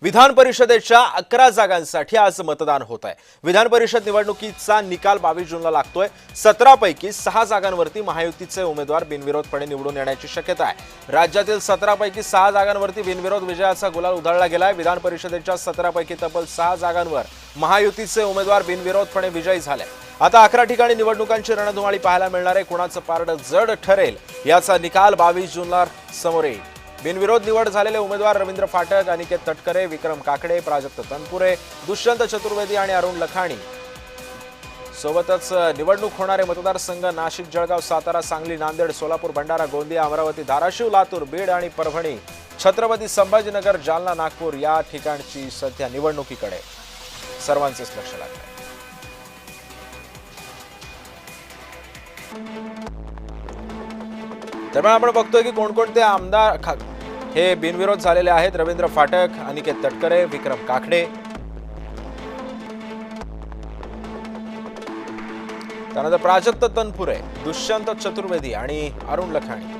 विधान परिषदेच्या 11 जागांसाठी आज मतदान होत आहे। विधान परिषद निवडणुकीचा निकाल 22 जूनला लागतोय। 17 पैकी 6 जागांवरती महायुतीचे उमेदवार बिनविरोधपणे निवडून येण्याची शक्यता आहे। राज्यातील 17 पैकी 6 जागांवरती बिनविरोध विजयाचा गुलाल उधळला गेलाय। विधान परिषदेच्या 17 पैकी तब्बल 6 जागांवर महायुतीचे उमेदवार बिनविरोधपणे विजयी झाले। आता 11 ठिकाणी निवडणुकांची रणधुमाळी पाहायला मिळणार आहे। कोणाचं पारडं जड ठरेल याचा निकाल 22 जूनला समोर येईल। बिनविरोध निवड झालेले उमेदवार रवींद्र फाटक, अनिकेत तटकरे, विक्रम काकडे, प्राजक्त तनपुरे, दुष्यंत चतुर्वेदी आणि अरुण लखानी। सोबतच निवडणूक होणारे मतदारसंघ नाशिक, जळगाव, सातारा, सांगली, नांदेड, सोलापूर, भंडारा, गोंदिया, अमरावती, धाराशिव, लातूर, बीड आणि परभणी, छत्रपती संभाजीनगर, जालना, नागपूर या ठिकाणची सध्या निवडणुकीकडे सर्वांचेच लक्ष लागले। दरम्यान आपण बघतोय की कोणकोणते आमदार हे बिनविरोध झालेले आहेत। रवींद्र फाटक, अनिकेत तटकरे, विक्रम काकडे, त्यानंतर प्राजक्त तनपुरे, दुष्यंत चतुर्वेदी आणि अरुण लखानी।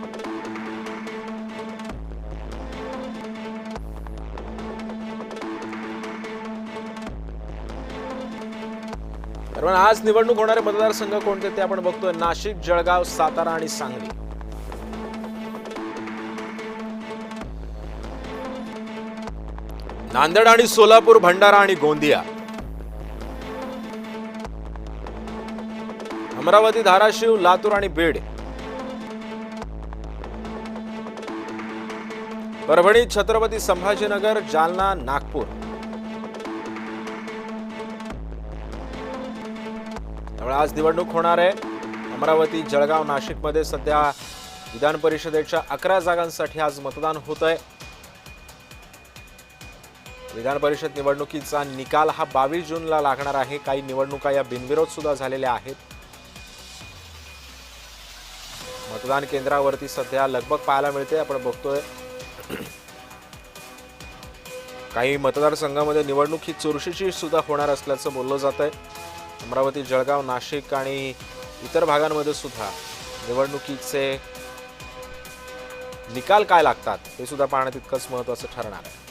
दरम्यान आज निवडणूक होणारे मतदारसंघ कोणते ते आपण बघतोय। नाशिक, जळगाव, सातारा आणि सांगली। नांदेड आणि सोलापूर, भंडारा आणि गोंदिया, अमरावती, धाराशिव, लातूर आणि बीड, परभणी, छत्रपती संभाजीनगर, जालना, नागपूर। त्यामुळे आज निवडणूक होणार आहे। अमरावती, जळगाव, नाशिकमध्ये सध्या विधान परिषदेच्या 11 जागांसाठी आज मतदान होत आहे। विधान परिषद निवडणुकीचा निकाल हा 22 जूनला लागणार आहे। काही निवडणुका या बिनविरोध सुद्धा झालेल्या आहेत। मतदान केंद्रावरती सध्या लगबग पाहायला मिळते। आपण बघतोय काही मतदारसंघामध्ये निवडणूक ही चुरशीची सुद्धा होणार असल्याचं बोललं जात आहे। अमरावती, जळगाव, नाशिक आणि इतर भागांमध्ये सुद्धा निवडणुकीचे निकाल काय लागतात हे सुद्धा पाहणं तितकंच महत्त्वाचं ठरणार आहे।